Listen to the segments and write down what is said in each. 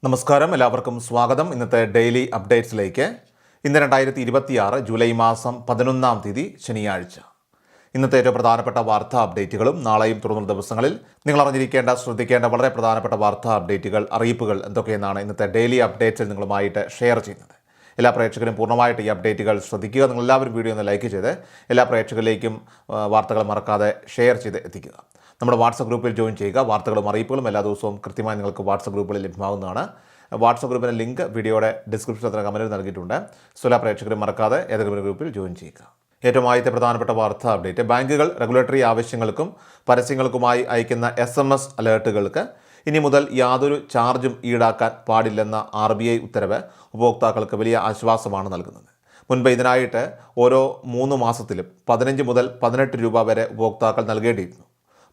നമസ്കാരം, എല്ലാവർക്കും സ്വാഗതം. ഇന്നത്തെ ഡെയിലി അപ്ഡേറ്റ്സിലേക്ക്. ഇന്ന് 2026 ജൂലൈ മാസം 11-ാം തീയതി ശനിയാഴ്ച. ഇന്നത്തെ ഏറ്റവും പ്രധാനപ്പെട്ട വാർത്താ അപ്ഡേറ്റുകളും നാളെയും തുടർന്നുള്ള ദിവസങ്ങളിൽ നിങ്ങൾ അറിഞ്ഞിരിക്കേണ്ട, ശ്രദ്ധിക്കേണ്ട വളരെ പ്രധാനപ്പെട്ട വാർത്താ അപ്ഡേറ്റുകൾ, അറിയിപ്പുകൾ എന്തൊക്കെയെന്നാണ് ഇന്നത്തെ ഡെയിലി അപ്ഡേറ്റ്സിൽ നിങ്ങളുമായിട്ട് ഷെയർ ചെയ്യുന്നത്. എല്ലാ പ്രേക്ഷകരും പൂർണ്ണമായിട്ട് ഈ അപ്ഡേറ്റുകൾ ശ്രദ്ധിക്കുക. നിങ്ങളെല്ലാവരും വീഡിയോ ഒന്ന് ലൈക്ക് ചെയ്ത് എല്ലാ പ്രേക്ഷകരിലേക്കും വാർത്തകൾ മറക്കാതെ ഷെയർ ചെയ്ത് എത്തിക്കുക. നമ്മുടെ വാട്സപ്പ് ഗ്രൂപ്പിൽ ജോയിൻ ചെയ്യുക. വാർത്തകളും അറിയിപ്പുകളും എല്ലാ ദിവസവും കൃത്യമായി നിങ്ങൾക്ക് വാട്സപ്പ് ഗ്രൂപ്പിൽ ലഭ്യമാകുന്നതാണ്. വാട്സപ്പ് ഗ്രൂപ്പിൻ്റെ ലിങ്ക് വീഡിയോയുടെ ഡിസ്ക്രിപ്ഷനിൽ കമൻറ്റിൽ നൽകിയിട്ടുണ്ട്. സോ എല്ലാ പ്രേക്ഷകരും മറക്കാതെ ഏതെങ്കിലും ഒരു ഗ്രൂപ്പിൽ ജോയിൻ ചെയ്യുക. ഏറ്റവും ആദ്യത്തെ പ്രധാനപ്പെട്ട വാർത്താ അപ്ഡേറ്റ്: ബാങ്കുകൾ റെഗുലേറ്ററി ആവശ്യങ്ങൾക്കും പരസ്യങ്ങൾക്കുമായി അയക്കുന്ന SMS അലേർട്ടുകൾക്ക് ഇനി മുതൽ യാതൊരു ചാർജും ഈടാക്കാൻ പാടില്ലെന്ന RBI ഉത്തരവ് ഉപഭോക്താക്കൾക്ക് വലിയ ആശ്വാസമാണ് നൽകുന്നത്. മുൻപ് ഇതിനായിട്ട് ഓരോ 3 മാസത്തിലും 15 മുതൽ 18 രൂപ വരെ ഉപഭോക്താക്കൾ നൽകേണ്ടിയിരുന്നു.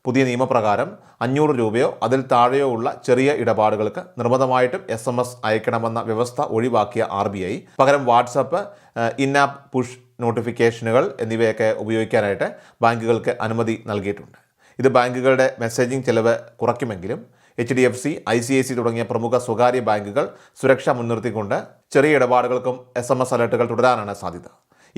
പുതിയ നിയമപ്രകാരം 500 രൂപയോ അതിൽ താഴെയോ ഉള്ള ചെറിയ ഇടപാടുകൾക്ക് നിർബന്ധമായിട്ടും SMS അയക്കണമെന്ന വ്യവസ്ഥ ഒഴിവാക്കിയ RBI പകരം വാട്സപ്പ്, ഇൻ-ആപ്പ് പുഷ് നോട്ടിഫിക്കേഷനുകൾ എന്നിവയൊക്കെ ഉപയോഗിക്കാനായിട്ട് ബാങ്കുകൾക്ക് അനുമതി നൽകിയിട്ടുണ്ട്. ഇത് ബാങ്കുകളുടെ മെസ്സേജിംഗ് ചെലവ് കുറയ്ക്കുമെങ്കിലും HDFC, ICICI തുടങ്ങിയ പ്രമുഖ സ്വകാര്യ ബാങ്കുകൾ സുരക്ഷ മുൻനിർത്തിക്കൊണ്ട് ചെറിയ ഇടപാടുകൾക്കും SMS അലർട്ടുകൾ തുടരാനാണ് സാധ്യത.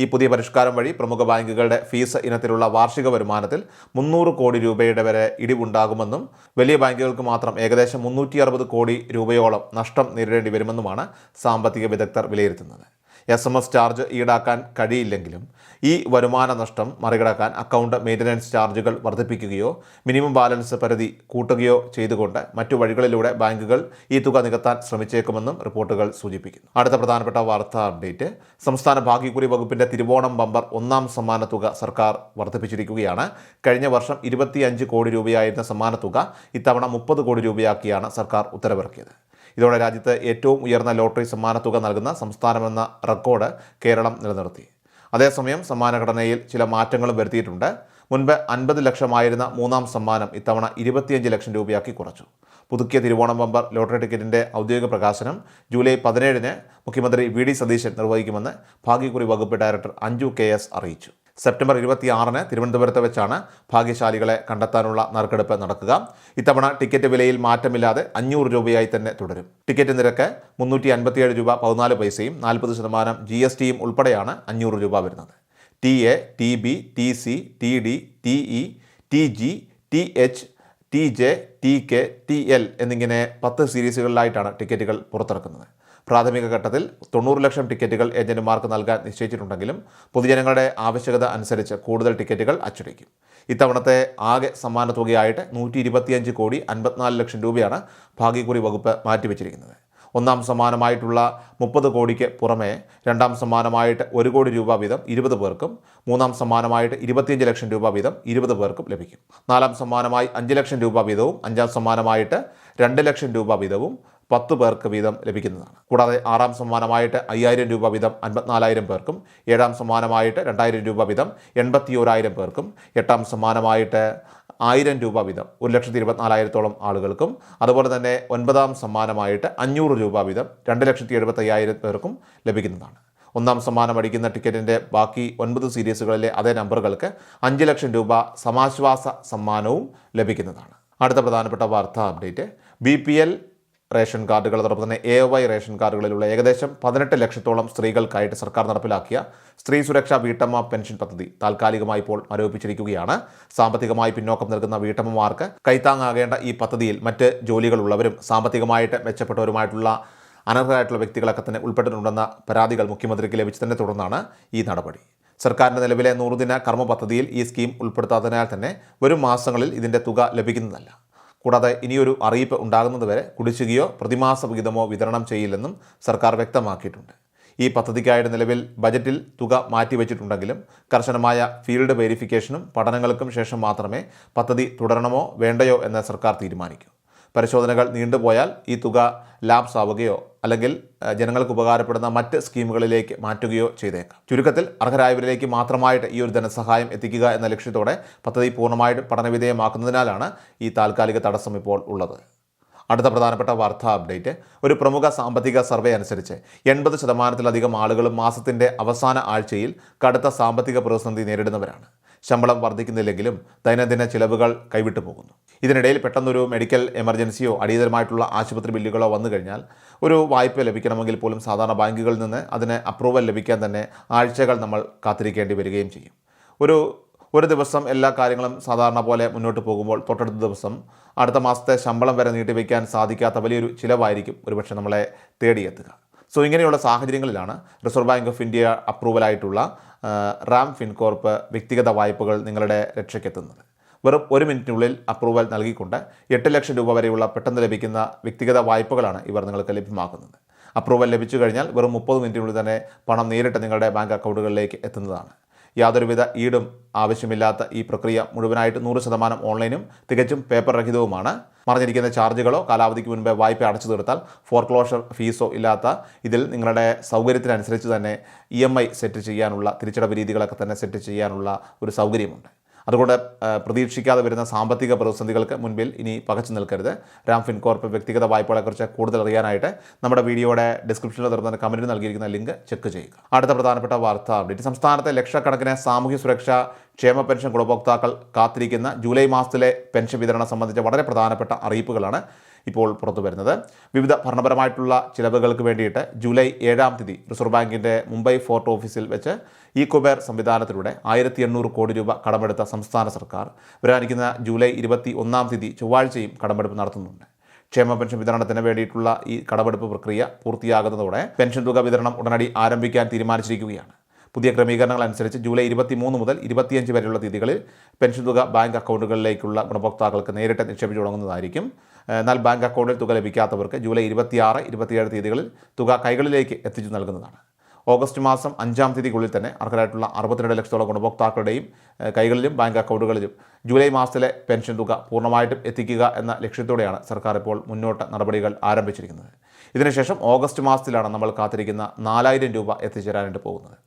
ഈ പുതിയ പരിഷ്കാരം വഴി പ്രമുഖ ബാങ്കുകളുടെ ഫീസ് ഇനത്തിലുള്ള വാർഷിക വരുമാനത്തിൽ 300 കോടി രൂപയുടെ വരെ ഇടിവുണ്ടാകുമെന്നും വലിയ ബാങ്കുകൾക്ക് മാത്രം ഏകദേശം 360 കോടി രൂപയോളം നഷ്ടം നേരിടേണ്ടി വരുമെന്നുമാണ് സാമ്പത്തിക വിദഗ്ധർ വിലയിരുത്തുന്നത്. SMS ചാർജ് ഈടാക്കാൻ കഴിയില്ലെങ്കിലും ഈ വരുമാന നഷ്ടം മറികടക്കാൻ അക്കൗണ്ട് മെയിൻ്റനൻസ് ചാർജുകൾ വർദ്ധിപ്പിക്കുകയോ മിനിമം ബാലൻസ് പരിധി കൂട്ടുകയോ ചെയ്തുകൊണ്ട് മറ്റു വഴികളിലൂടെ ബാങ്കുകൾ ഈ തുക നികത്താൻ ശ്രമിച്ചേക്കുമെന്നും റിപ്പോർട്ടുകൾ സൂചിപ്പിക്കുന്നു. അടുത്ത പ്രധാനപ്പെട്ട വാർത്താ അപ്ഡേറ്റ്: സംസ്ഥാന ഭാഗ്യക്കുറി വകുപ്പിന്റെ തിരുവോണം ബമ്പർ 1-ാം സമ്മാന തുക സർക്കാർ വർദ്ധിപ്പിച്ചിരിക്കുകയാണ്. കഴിഞ്ഞ വർഷം 25 കോടി രൂപയായിരുന്ന സമ്മാന തുക ഇത്തവണ 30 കോടി രൂപയാക്കിയാണ് സർക്കാർ ഉത്തരവിറക്കിയത്. ഇതോടെ രാജ്യത്ത് ഏറ്റവും ഉയർന്ന ലോട്ടറി സമ്മാനത്തുക നൽകുന്ന സംസ്ഥാനമെന്ന റെക്കോർഡ് കേരളം നിലനിർത്തി. അതേസമയം സമ്മാനഘടനയിൽ ചില മാറ്റങ്ങളും വരുത്തിയിട്ടുണ്ട്. മുൻപ് 50 ലക്ഷമായിരുന്ന 3-ാം സമ്മാനം ഇത്തവണ 25 ലക്ഷം രൂപയാക്കി കുറച്ചു. പുതുക്കിയ തിരുവോണം ബമ്പർ ലോട്ടറി ടിക്കറ്റിൻ്റെ ഔദ്യോഗിക പ്രകാശനം ജൂലൈ 17-ന് മുഖ്യമന്ത്രി VD സതീശൻ നിർവഹിക്കുമെന്ന് ഭാഗ്യക്കുറി വകുപ്പ് ഡയറക്ടർ അഞ്ജു KS അറിയിച്ചു. സെപ്റ്റംബർ 26-ന് തിരുവനന്തപുരത്ത് വെച്ചാണ് ഭാഗ്യശാലികളെ കണ്ടെത്താനുള്ള നറുക്കെടുപ്പ് നടക്കുക. ഇത്തവണ ടിക്കറ്റ് വിലയിൽ മാറ്റമില്ലാതെ 500 രൂപയായി തന്നെ തുടരും. ടിക്കറ്റ് നിരക്ക് 357 രൂപ 14 പൈസയും 40% GSTയും ഉൾപ്പെടെയാണ് 500 രൂപ വരുന്നത്. TA, TB, TC, TD, TE, TG, TH, TJ, TK, TL എന്നിങ്ങനെ 10 സീരീസുകളിലായിട്ടാണ് ടിക്കറ്റുകൾ പുറത്തിറക്കുന്നത്. പ്രാഥമിക ഘട്ടത്തിൽ 90 ലക്ഷം ടിക്കറ്റുകൾ ഏജന്റുമാർക്ക് നൽകാൻ നിശ്ചയിച്ചിട്ടുണ്ടെങ്കിലും പൊതുജനങ്ങളുടെ ആവശ്യകത അനുസരിച്ച് കൂടുതൽ ടിക്കറ്റുകൾ അച്ചടിക്കും. ഇത്തവണത്തെ ആകെ സമ്മാന തുകയായിട്ട് 125 കോടി 54 ലക്ഷം രൂപയാണ് ഭാഗ്യക്കുറി വകുപ്പ് മാറ്റിവെച്ചിരിക്കുന്നത്. 1-ാം സമ്മാനമായിട്ടുള്ള 30 കോടിക്ക് പുറമെ 2-ാം സമ്മാനമായിട്ട് 1 കോടി രൂപ വീതം 20 പേർക്കും 3-ാം സമ്മാനമായിട്ട് 25 ലക്ഷം രൂപ വീതം 20 പേർക്കും ലഭിക്കും. 4-ാം സമ്മാനമായി 5 ലക്ഷം രൂപ വീതവും 5-ാം സമ്മാനമായിട്ട് 2 ലക്ഷം രൂപ വീതവും 10 പേർക്ക് വീതം ലഭിക്കുന്നതാണ്. കൂടാതെ 6-ാം സമ്മാനമായിട്ട് 5000 രൂപ വീതം 54,000 പേർക്കും 7-ാം സമ്മാനമായിട്ട് 2000 രൂപ വീതം 81,000 പേർക്കും 8-ാം സമ്മാനമായിട്ട് 1000 രൂപ വീതം 1,24,000 ആളുകൾക്കും അതുപോലെ തന്നെ 9-ാം സമ്മാനമായിട്ട് 500 രൂപ വീതം 2,75,000 പേർക്കും ലഭിക്കുന്നതാണ്. 1-ാം സമ്മാനം അടിക്കുന്ന ടിക്കറ്റിൻ്റെ ബാക്കി 9 സീരീസുകളിലെ അതേ നമ്പറുകൾക്ക് 5 ലക്ഷം രൂപ സമാശ്വാസ സമ്മാനവും ലഭിക്കുന്നതാണ്. അടുത്ത പ്രധാനപ്പെട്ട വാർത്താ അപ്ഡേറ്റ്: BPL റേഷൻ കാർഡുകൾ, അതോടൊപ്പം തന്നെ AOY റേഷൻ കാർഡുകളിലുള്ള ഏകദേശം 18 ലക്ഷത്തോളം സ്ത്രീകൾക്കായിട്ട് സർക്കാർ നടപ്പിലാക്കിയ സ്ത്രീ സുരക്ഷാ വീട്ടമ്മ പെൻഷൻ പദ്ധതി താൽക്കാലികമായി ഇപ്പോൾ മരവിപ്പിച്ചിരിക്കുകയാണ്. സാമ്പത്തികമായി പിന്നോക്കം നിൽക്കുന്ന വീട്ടമ്മമാർക്ക് കൈത്താങ്ങാകേണ്ട ഈ പദ്ധതിയിൽ മറ്റ് ജോലികളുള്ളവരും സാമ്പത്തികമായിട്ട് മെച്ചപ്പെട്ടവരുമായിട്ടുള്ള അനർഹരായിട്ടുള്ള വ്യക്തികളൊക്കെ തന്നെ ഉൾപ്പെട്ടിട്ടുണ്ടെന്ന പരാതികൾ മുഖ്യമന്ത്രിക്ക് ലഭിച്ചതിനെ തുടർന്നാണ് ഈ നടപടി. സർക്കാരിൻ്റെ നിലവിലെ 100 ദിന കർമ്മ പദ്ധതിയിൽ ഈ സ്കീം ഉൾപ്പെടുത്താത്തതിനാൽ തന്നെ വരും മാസങ്ങളിൽ ഇതിൻ്റെ തുക ലഭിക്കുന്നതല്ല. കൂടാതെ ഇനിയൊരു അറിയിപ്പ് ഉണ്ടാകുന്നതുവരെ കുടിശ്ശികയോ പ്രതിമാസ വിഹിതമോ വിതരണം ചെയ്യില്ലെന്നും സർക്കാർ വ്യക്തമാക്കിയിട്ടുണ്ട്. ഈ പദ്ധതിക്കായിട്ട് നിലവിൽ ബജറ്റിൽ തുക മാറ്റിവെച്ചിട്ടുണ്ടെങ്കിലും കർശനമായ ഫീൽഡ് വെരിഫിക്കേഷനും പഠനങ്ങൾക്കും ശേഷം മാത്രമേ പദ്ധതി തുടരണമോ വേണ്ടയോ എന്ന് സർക്കാർ തീരുമാനിക്കൂ. പരിശോധനകൾ നീണ്ടുപോയാൽ ഈ തുക ലാപ്സ് ആവുകയോ അല്ലെങ്കിൽ ജനങ്ങൾക്ക് ഉപകാരപ്പെടുന്ന മറ്റ് സ്കീമുകളിലേക്ക് മാറ്റുകയോ ചെയ്തേക്കാം. ചുരുക്കത്തിൽ അർഹരായവരിലേക്ക് മാത്രമായിട്ട് ഈ ഒരു ധനസഹായം എത്തിക്കുക എന്ന ലക്ഷ്യത്തോടെ പദ്ധതി പൂർണ്ണമായിട്ട് പഠനവിധേയമാക്കുന്നതിനാലാണ് ഈ താൽക്കാലിക തടസ്സം ഇപ്പോൾ ഉള്ളത്. അടുത്ത പ്രധാനപ്പെട്ട വാർത്താ അപ്ഡേറ്റ്, ഒരു പ്രമുഖ സാമ്പത്തിക സർവേ അനുസരിച്ച് 80% ആളുകളും മാസത്തിൻ്റെ അവസാന ആഴ്ചയിൽ കടുത്ത സാമ്പത്തിക പ്രതിസന്ധി നേരിടുന്നവരാണ്. ശമ്പളം വർദ്ധിക്കുന്നില്ലെങ്കിലും ദൈനംദിന ചിലവുകൾ കൈവിട്ടു പോകുന്നു. ഇതിനിടയിൽ പെട്ടെന്നൊരു മെഡിക്കൽ എമർജൻസിയോ അടിയന്തരമായിട്ടുള്ള ആശുപത്രി ബില്ലുകളോ വന്നു കഴിഞ്ഞാൽ ഒരു വായ്പ ലഭിക്കണമെങ്കിൽ പോലും സാധാരണ ബാങ്കുകളിൽ നിന്ന് അതിന് അപ്രൂവൽ ലഭിക്കാൻ തന്നെ ആഴ്ചകൾ നമ്മൾ കാത്തിരിക്കേണ്ടി വരികയും ചെയ്യും. ഒരു ദിവസം എല്ലാ കാര്യങ്ങളും സാധാരണ പോലെ മുന്നോട്ട് പോകുമ്പോൾ തൊട്ടടുത്ത ദിവസം അടുത്ത മാസത്തെ ശമ്പളം വരെ നീട്ടിവെക്കാൻ സാധിക്കാത്ത വലിയൊരു ചിലവായിരിക്കും ഒരുപക്ഷെ നമ്മളെ തേടിയെത്തുക. സോ ഇങ്ങനെയുള്ള സാഹചര്യങ്ങളിലാണ് റിസർവ് ബാങ്ക് ഓഫ് ഇന്ത്യ അപ്രൂവലായിട്ടുള്ള റാം ഫിൻകോർപ്പ് വ്യക്തിഗത വായ്പകൾ നിങ്ങളുടെ രക്ഷയ്ക്കെത്തുന്നത്. വെറും 1 മിനിറ്റിനുള്ളിൽ അപ്രൂവൽ നൽകിക്കൊണ്ട് 8 ലക്ഷം രൂപ വരെയുള്ള പെട്ടെന്ന് ലഭിക്കുന്ന വ്യക്തിഗത വായ്പകളാണ് ഇവർ നിങ്ങൾക്ക് ലഭ്യമാക്കുന്നത്. അപ്രൂവൽ ലഭിച്ചു കഴിഞ്ഞാൽ വെറും 30 മിനിറ്റിനുള്ളിൽ തന്നെ പണം നേരിട്ട് നിങ്ങളുടെ ബാങ്ക് അക്കൗണ്ടുകളിലേക്ക് എത്തുന്നതാണ്. യാതൊരുവിധ ഈടും ആവശ്യമില്ലാത്ത ഈ പ്രക്രിയ മുഴുവനായിട്ട് 100% ഓൺലൈനും തികച്ചും പേപ്പർ രഹിതവുമാണ്. മറിഞ്ഞിരിക്കുന്ന ചാർജുകളോ കാലാവധിക്ക് മുൻപേ വായ്പ അടച്ചു തീർത്താൽ ഫോർക്ലോഷർ ഫീസോ ഇല്ലാത്ത ഇതിൽ നിങ്ങളുടെ സൗകര്യത്തിനനുസരിച്ച് തന്നെ EMI സെറ്റ് ചെയ്യാനുള്ള, തിരിച്ചടവ് രീതികളൊക്കെ തന്നെ സെറ്റ് ചെയ്യാനുള്ള ഒരു സൗകര്യമുണ്ട്. അതുകൊണ്ട് പ്രതീക്ഷിക്കാതെ വരുന്ന സാമ്പത്തിക പ്രതിസന്ധികൾക്ക് മുൻപിൽ ഇനി പകച്ചു നിൽക്കരുത്. റാം ഫിൻകോർപ്പ് വ്യക്തിഗത വായ്പകളെക്കുറിച്ച് കൂടുതൽ അറിയാനായിട്ട് നമ്മുടെ വീഡിയോയുടെ ഡിസ്ക്രിപ്ഷനിൽ തരുന്ന കമൻറ്റിൽ നൽകിയിരിക്കുന്ന ലിങ്ക് ചെക്ക് ചെയ്യുക. അടുത്ത പ്രധാനപ്പെട്ട വാർത്താ അപ്ഡേറ്റ്, സംസ്ഥാനത്തെ ലക്ഷക്കണക്കിന് സാമൂഹ്യ സുരക്ഷാ ക്ഷേമ പെൻഷൻ ഗുണഭോക്താക്കൾ കാത്തിരിക്കുന്ന ജൂലൈ മാസത്തിലെ പെൻഷൻ വിതരണം സംബന്ധിച്ച വളരെ പ്രധാനപ്പെട്ട അറിയിപ്പുകളാണ് ഇപ്പോൾ പുറത്തു വരുന്നത്. വിവിധ ഭരണപരമായിട്ടുള്ള ചിലവുകൾക്ക് വേണ്ടിയിട്ട് ജൂലൈ 7-ാം തീയതി റിസർവ് ബാങ്കിൻ്റെ മുംബൈ ഫോർട്ട് ഓഫീസിൽ വെച്ച് ഇ-കുബേർ സംവിധാനത്തിലൂടെ 1800 കോടി രൂപ കടമെടുത്ത സംസ്ഥാന സർക്കാർ വരാനിരിക്കുന്ന ജൂലൈ 21-ാം തീയതി ചൊവ്വാഴ്ചയും കടമെടുപ്പ് നടത്തുന്നുണ്ട്. ക്ഷേമ പെൻഷൻ വിതരണത്തിന് വേണ്ടിയിട്ടുള്ള ഈ കടമെടുപ്പ് പ്രക്രിയ പൂർത്തിയാകുന്നതോടെ പെൻഷൻ തുക വിതരണം ഉടനടി ആരംഭിക്കാൻ തീരുമാനിച്ചിരിക്കുകയാണ്. പുതിയ ക്രമീകരണങ്ങൾ അനുസരിച്ച് ജൂലൈ 23 മുതൽ 25 വരെയുള്ള തീയതികളിൽ പെൻഷൻ തുക ബാങ്ക് അക്കൗണ്ടുകളിലേക്കുള്ള ഗുണഭോക്താക്കൾക്ക് നേരിട്ട് നിക്ഷേപിച്ചു തുടങ്ങുന്നതായിരിക്കും. എന്നാൽ ബാങ്ക് അക്കൗണ്ടിൽ തുക ലഭിക്കാത്തവർക്ക് ജൂലൈ 26, 27 തീയതികളിൽ തുക കൈകളിലേക്ക് എത്തിച്ചു നൽകുന്നതാണ്. ഓഗസ്റ്റ് മാസം 5-ാം തീയതിക്കുള്ളിൽ തന്നെ അർഹരായിട്ടുള്ള 62 ലക്ഷത്തോളം ഗുണഭോക്താക്കളുടെയും കൈകളിലും ബാങ്ക് അക്കൗണ്ടുകളിലും ജൂലൈ മാസത്തിലെ പെൻഷൻ തുക പൂർണ്ണമായിട്ടും എത്തിക്കുക എന്ന ലക്ഷ്യത്തോടെയാണ് സർക്കാർ ഇപ്പോൾ മുന്നോട്ട് നടപടികൾ ആരംഭിച്ചിരിക്കുന്നത്. ഇതിനുശേഷം ഓഗസ്റ്റ് മാസത്തിലാണ് നമ്മൾ കാത്തിരിക്കുന്ന 4000 രൂപ എത്തിച്ചേരാനായിട്ട് പോകുന്നത്.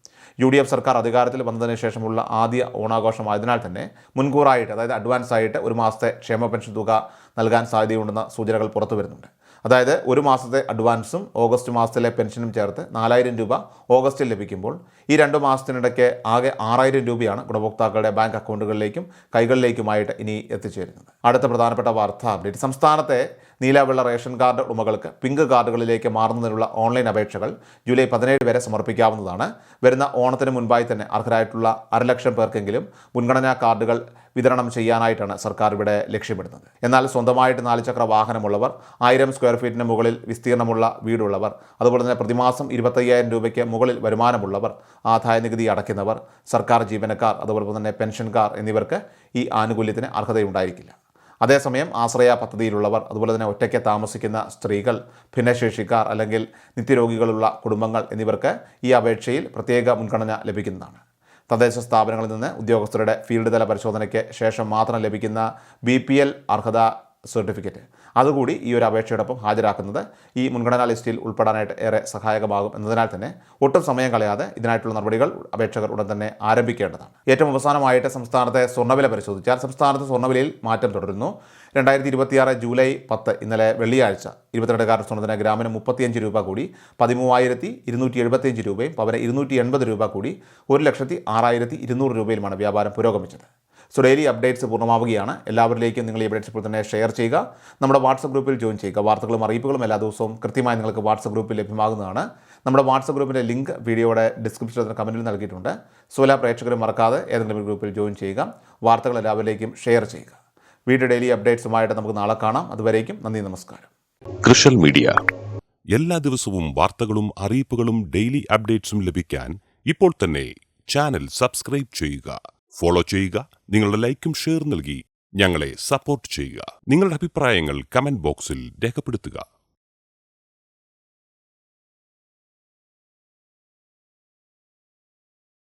UDF സർക്കാർ അധികാരത്തിൽ വന്നതിന് ശേഷമുള്ള ആദ്യ ഓണാഘോഷമായതിനാൽ തന്നെ മുൻകൂറായിട്ട്, അതായത് അഡ്വാൻസ് ആയിട്ട് 1 മാസത്തെ ക്ഷേമ പെൻഷൻ തുക നൽകാൻ സാധ്യതയുണ്ടെന്ന സൂചനകൾ പുറത്തു വരുന്നുണ്ട്. അതായത് 1 മാസത്തെ അഡ്വാൻസും ഓഗസ്റ്റ് മാസത്തിലെ പെൻഷനും ചേർത്ത് 4000 രൂപ ഓഗസ്റ്റിൽ ലഭിക്കുമ്പോൾ ഈ 2 മാസത്തിനിടയ്ക്ക് ആകെ 6000 രൂപയാണ് ഗുണഭോക്താക്കളുടെ ബാങ്ക് അക്കൗണ്ടുകളിലേക്കും കൈകളിലേക്കുമായിട്ട് ഇനി എത്തിച്ചേരുന്നത്. അടുത്ത പ്രധാനപ്പെട്ട വാർത്താ അപ്ഡേറ്റ്, സംസ്ഥാനത്തെ നീലവെള്ള റേഷൻ കാർഡ് ഉടമകൾക്ക് പിങ്ക് കാർഡുകളിലേക്ക് മാറുന്നതിനുള്ള ഓൺലൈൻ അപേക്ഷകൾ ജൂലൈ 17 വരെ സമർപ്പിക്കാവുന്നതാണ്. വരുന്ന ഓണത്തിന് മുൻപായി തന്നെ അർഹരായിട്ടുള്ള 1.5 ലക്ഷം പേർക്കെങ്കിലും മുൻഗണനാ കാർഡുകൾ വിതരണം ചെയ്യാനായിട്ടാണ് സർക്കാർ ഇവിടെ ലക്ഷ്യമിടുന്നത്. എന്നാൽ സ്വന്തമായിട്ട് 4 ചക്ര വാഹനമുള്ളവർ, 1000 സ്ക്വയർ ഫീറ്റിന് മുകളിൽ വിസ്തീർണമുള്ള വീടുള്ളവർ, അതുപോലെ തന്നെ പ്രതിമാസം 25,000 രൂപയ്ക്ക് മുകളിൽ വരുമാനമുള്ളവർ, ആദായ നികുതി അടയ്ക്കുന്നവർ, സർക്കാർ ജീവനക്കാർ, അതുപോലെ തന്നെ പെൻഷൻകാർ എന്നിവർക്ക് ഈ ആനുകൂല്യത്തിന് അർഹതയുണ്ടായിരിക്കില്ല. അതേസമയം ആശ്രയ പദ്ധതിയിലുള്ളവർ, അതുപോലെ തന്നെ ഒറ്റയ്ക്ക് താമസിക്കുന്ന സ്ത്രീകൾ, ഭിന്നശേഷിക്കാർ അല്ലെങ്കിൽ നിത്യരോഗികളുള്ള കുടുംബങ്ങൾ എന്നിവർക്ക് ഈ അപേക്ഷയിൽ പ്രത്യേക മുൻഗണന ലഭിക്കുന്നതാണ്. തദ്ദേശ സ്ഥാപനങ്ങളിൽ നിന്ന് ഉദ്യോഗസ്ഥരുടെ ഫീൽഡ് തല പരിശോധനയ്ക്ക് ശേഷം മാത്രം ലഭിക്കുന്ന BPL അർഹതാ സർട്ടിഫിക്കറ്റ് അതുകൂടി ഈ ഒരു അപേക്ഷയോടൊപ്പം ഹാജരാക്കുന്നത് ഈ മുൻഗണനാ ലിസ്റ്റിൽ ഉൾപ്പെടാനായിട്ട് ഏറെ സഹായകമാകും എന്നതിനാൽ തന്നെ ഒട്ടും സമയം കളയാതെ ഇതിനായിട്ടുള്ള നടപടികൾ അപേക്ഷകർ ഉടൻ തന്നെ ആരംഭിക്കേണ്ടതാണ്. ഏറ്റവും അവസാനമായിട്ട് സംസ്ഥാനത്തെ സ്വർണ്ണവില പരിശോധിച്ചാൽ സംസ്ഥാനത്ത് സ്വർണ്ണവിലയിൽ മാറ്റം തുടരുന്നു. 2026 ജൂലൈ 10 ഇന്നലെ വെള്ളിയാഴ്ച 22 കാരറ്റ് സ്വർണ്ണത്തിന് ഗ്രാമിന് 35 രൂപ കൂടി 13,275 രൂപയും പവന് 280 രൂപ കൂടി 1,06,200 രൂപയിലുമാണ് വ്യാപാരം പുരോഗമിച്ചത്. സോ ഡെയിലി അപ്ഡേറ്റ്സ് പൂർണ്ണമാവുകയാണ്. എല്ലാവരിലേക്കും നിങ്ങൾ ഈ അപ്ഡേറ്റ്സ് ഇപ്പോൾ തന്നെ ഷെയർ ചെയ്യുക. നമ്മുടെ വാട്സപ്പ് ഗ്രൂപ്പിൽ ജോയിൻ ചെയ്യുക. വാർത്തകളും അറിയിപ്പുകളും എല്ലാ ദിവസവും കൃത്യമായി നിങ്ങൾക്ക് വാട്സപ്പ് ഗ്രൂപ്പിൽ ലഭ്യമാകുന്നതാണ്. നമ്മുടെ വാട്സപ്പ് ഗ്രൂപ്പിൻ്റെ ലിങ്ക് വീഡിയോയുടെ ഡിസ്ക്രിപ്ഷനിൽ കമൻറ്റിൽ നൽകിയിട്ടുണ്ട്. സോ എല്ലാ പ്രേക്ഷകരും മറക്കാതെ ഏതെങ്കിലും ഒരു ഗ്രൂപ്പിൽ ജോയിൻ ചെയ്യുക. വാർത്തകൾ എല്ലാവരിലേക്കും ഷെയർ ചെയ്യുക. വീഡിയോ ഡെയിലി അപ്ഡേറ്റ്സുമായിട്ട് നമുക്ക് നാളെ കാണാം. അതുവരേക്കും നന്ദി, നമസ്കാരം. കൃഷൽ മീഡിയ എല്ലാ ദിവസവും വാർത്തകളും അറിയിപ്പുകളും ഡെയിലി അപ്ഡേറ്റ്സും ലഭിക്കാൻ ഇപ്പോൾ തന്നെ ചാനൽ സബ്സ്ക്രൈബ് ചെയ്യുക, ഫോളോ ചെയ്യുക. നിങ്ങളുടെ ലൈക്കും ഷെയർ നൽകി ഞങ്ങളെ സപ്പോർട്ട് ചെയ്യുക. നിങ്ങളുടെ അഭിപ്രായങ്ങൾ കമന്റ് ബോക്സിൽ രേഖപ്പെടുത്തുക.